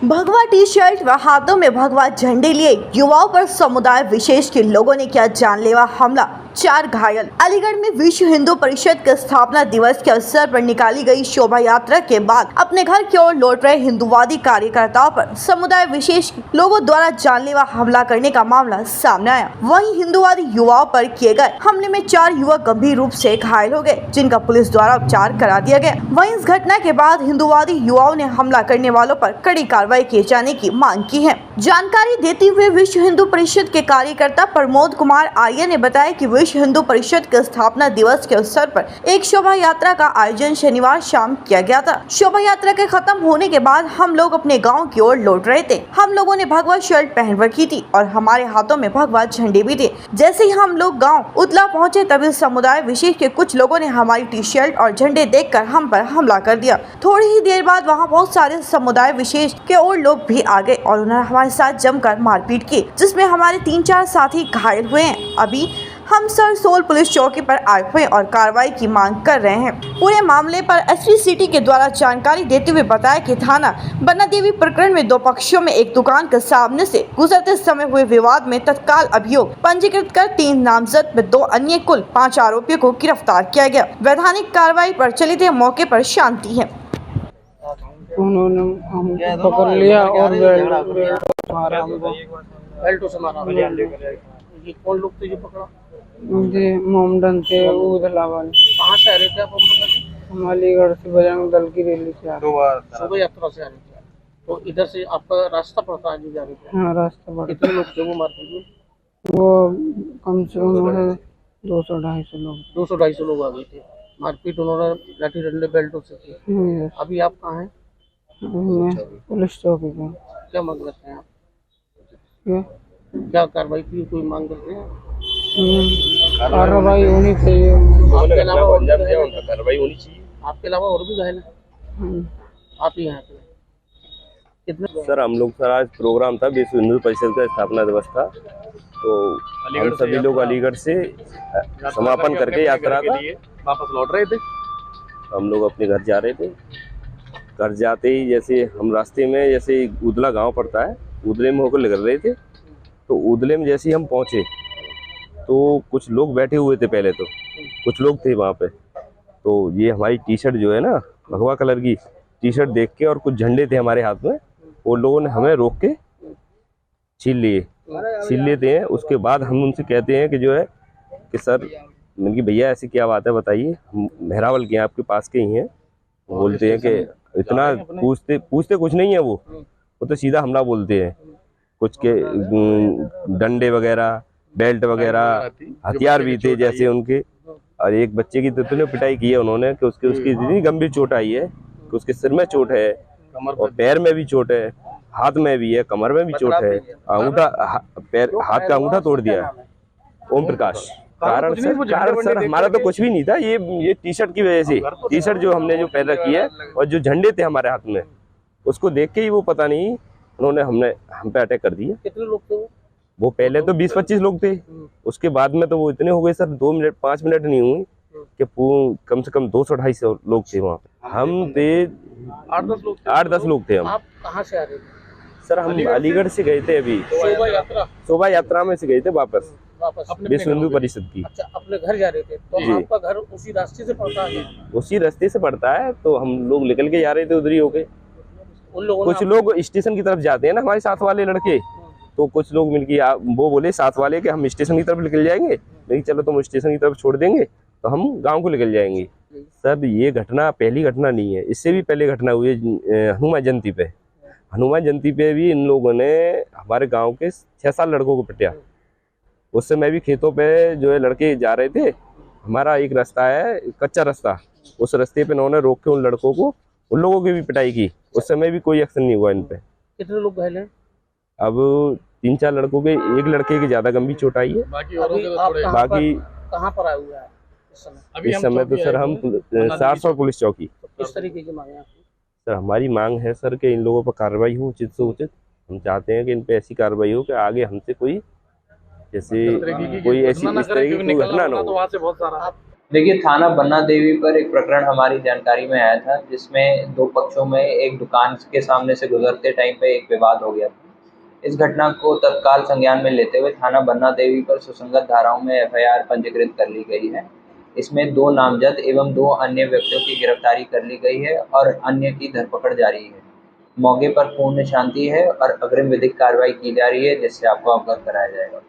भगवा T shirt व हाथों में भगवा झंडे लिए युवाओं पर समुदाय विशेष के लोगों ने किया जानलेवा हमला, 4 घायल। अलीगढ़ में विश्व हिंदू परिषद के स्थापना दिवस के अवसर पर निकाली गई शोभा यात्रा के बाद अपने घर की ओर लौट रहे हिंदूवादी कार्यकर्ताओं पर समुदाय विशेष लोगों द्वारा जानलेवा हमला करने का मामला सामने आया। वहीं हिंदूवादी युवाओं पर किए गए हमले में 4 युवक गंभीर रूप से घायल हो गए, जिनका पुलिस द्वारा उपचार करा दिया गया। वहीं इस घटना के बाद हिंदूवादी युवाओं ने हमला करने वालों पर कड़ी कार्रवाई किए जाने की मांग की है। जानकारी देते हुए विश्व हिंदू परिषद के कार्यकर्ता प्रमोद कुमार आर्य ने बताया कि विश्व हिंदू परिषद के स्थापना दिवस के अवसर पर एक शोभा यात्रा का आयोजन शनिवार शाम किया गया था। शोभा यात्रा के खत्म होने के बाद हम लोग अपने गांव की ओर लौट रहे थे। हम लोगों ने भगवा शर्ट पहन रखी थी और हमारे हाथों में भगवा झंडे भी थे। जैसे ही हम लोग गाँव उतला पहुँचे तभी समुदाय विशेष के कुछ लोगों ने हमारी टी शर्ट और झंडे देखकर हम पर हमला कर दिया। थोड़ी ही देर बाद वहाँ बहुत सारे समुदाय विशेष के और लोग भी आ गए और उन्होंने हमारे साथ जमकर मारपीट की, जिसमें हमारे 3-4 साथी घायल हुए हैं। अभी हम सरसोल पुलिस चौकी पर आए हुए और कार्रवाई की मांग कर रहे हैं। पूरे मामले पर एसपी सिटी के द्वारा जानकारी देते हुए बताया कि थाना बन्ना देवी प्रकरण में 2 पक्षों में एक दुकान के सामने से गुजरते समय हुए विवाद में तत्काल अभियोग पंजीकृत कर 3 नामजद व 2 अन्य कुल 5 आरोपियों को गिरफ्तार किया गया। वैधानिक कार्रवाई प्रचलित है। मौके पर शांति है। उन्होंने हमको पकड़ लिया और बेल्टों से मारा। ये कौन लोग थे जो पकड़ा? जी मोमडन थे उदला वाले। कहाँ से आ रहे थे आप? हम अलीगढ़ से बजरंग दल की रैली से आ रहे थे। शोभा यात्रा से आ रहे थे। तो इधर से आपका रास्ता पड़ता है जो जा रहे थे? हाँ रास्ता पड़ता। कितने लोग थे वो मारपीट में? वो कम से कम 200-250 लोग। 200-250 लोग आ गए थे। मारपीट उन्होंने लाठी डंडे बेल्टों से की। अभी आप कहाँ हैं? पुलिस चौकी पे। क्या मांग करते हैं आप? क्या कार्रवाई की कोई मांग करते हैं? कार्रवाई होनी चाहिए। आपके अलावा और भी घायल हैं? आप ही यहाँ पे कितने? सर हम लोग आज प्रोग्राम था, विश्व हिंदू परिषद का स्थापना दिवस था, तो हम सभी लोग अलीगढ़ से समापन करके यात्रा का वापस लौट रहे थे। हम लोग अपने घर जा रहे थे। घर जाते ही जैसे हम रास्ते में जैसे उदला गांव पड़ता है, उदले में होकर निकल रहे थे, तो उदले में जैसे ही हम पहुंचे तो कुछ लोग बैठे हुए थे। पहले तो कुछ लोग थे वहाँ पे, तो ये हमारी टी शर्ट जो है ना भगवा कलर की टी शर्ट देख के और कुछ झंडे थे हमारे हाथ में, वो लोगों ने हमें रोक के छीन लेते हैं। उसके बाद हम उनसे कहते हैं कि जो है कि सर मैंने कि भैया ऐसी क्या बात है बताइए, हम मेहरावल के हैं, आपके पास के ही हैं। बोलते हैं कि इतना पूछते कुछ नहीं है, वो तो सीधा हमला बोलते हैं। कुछ के डंडे वगैरह बेल्ट वगैरह हथियार भी थे जैसे उनके, और एक बच्चे की तो इतनी पिटाई की है उन्होंने कि उसकी इतनी गंभीर चोट आई है कि उसके सिर में चोट है और पैर में भी चोट है, हाथ में भी है, कमर में भी चोट है, अंगूठा पैर हाथ का अंगूठा तोड़ दिया है। ओम प्रकाश कारण सर हमारा तो कुछ भी नहीं था, ये टी शर्ट की वजह से, टी शर्ट जो हमने जो पहन रखी है और जो झंडे थे हमारे हाथ में, उसको देख के ही वो पता नहीं उन्होंने हम पे अटैक कर दिया। कितने लोग थे वो पहले तो 20-25 लोग थे, उसके बाद में तो वो इतने हो गए सर, 2-5 मिनट नहीं हुई कि कम से कम 200-250 लोग थे वहाँ पे। हम थे 8-10 लोग थे हम। आप कहाँ से आ रहे थे? सर हम अलीगढ़ से गए थे, अभी शोभा यात्रा में से गए थे वापस विश्व हिंदू परिषद की। अच्छा, अपने घर जा रहे थे? तो आपका घर उसी रास्ते से पड़ता है? उसी रास्ते से पड़ता है, तो हम लोग निकल के जा रहे थे उधर ही होके। उन लोगों कुछ लोग स्टेशन की तरफ जाते हैं ना हमारे साथ वाले लड़के, तो कुछ लोग मिलके वो बोले साथ वाले कि हम स्टेशन की तरफ निकल जाएंगे, नहीं चलो तुम स्टेशन की तरफ छोड़ देंगे तो हम गांव को निकल जाएंगे। सर ये घटना पहली घटना नहीं है, इससे भी पहले घटना हुई है हनुमान जयंती पे। हनुमान जयंती पे भी इन लोगों ने हमारे गाँव के 6-7 लड़कों को पिटाया। उस समय भी खेतों पे जो है लड़के जा रहे थे, हमारा एक रास्ता है कच्चा रास्ता, उस रास्ते पे उन्होंने रोक के उन लड़कों को, उन लोगों की भी पिटाई की। उस समय भी कोई एक्शन नहीं हुआ इन पे। कितने लोग घायल हैं? अब 3-4 लड़कों के, एक लड़के की ज्यादा गंभीर चोट आई है, बाकी कहाँ पर आए हुए हैं इस समय तो सर हम सरसोल पुलिस चौकी। तो किस तरीके की मांग है आपकी? सर हमारी मांग है सर कि इन लोगों पर कार्रवाई हो उचित से उचित। हम चाहते हैं कि इन पे ऐसी कार्रवाई हो कि आगे हमसे कोई जैसे कोई ऐसी इस तरह की कोई घटना न हो। देखिए, थाना बन्ना देवी पर एक प्रकरण हमारी जानकारी में आया था, जिसमें दो पक्षों में एक दुकान के सामने से गुजरते टाइम पे एक विवाद हो गया था। इस घटना को तत्काल संज्ञान में लेते हुए थाना बन्ना देवी पर सुसंगत धाराओं में एफआईआर पंजीकृत कर ली गई है। इसमें 2 नामजद एवं 2 अन्य व्यक्तियों की गिरफ्तारी कर ली गई है और अन्य की धरपकड़ जारी है। मौके पर पूर्ण शांति है और अग्रिम विधिक कार्रवाई की जा रही है, जिससे आपको अवगत कराया जाएगा।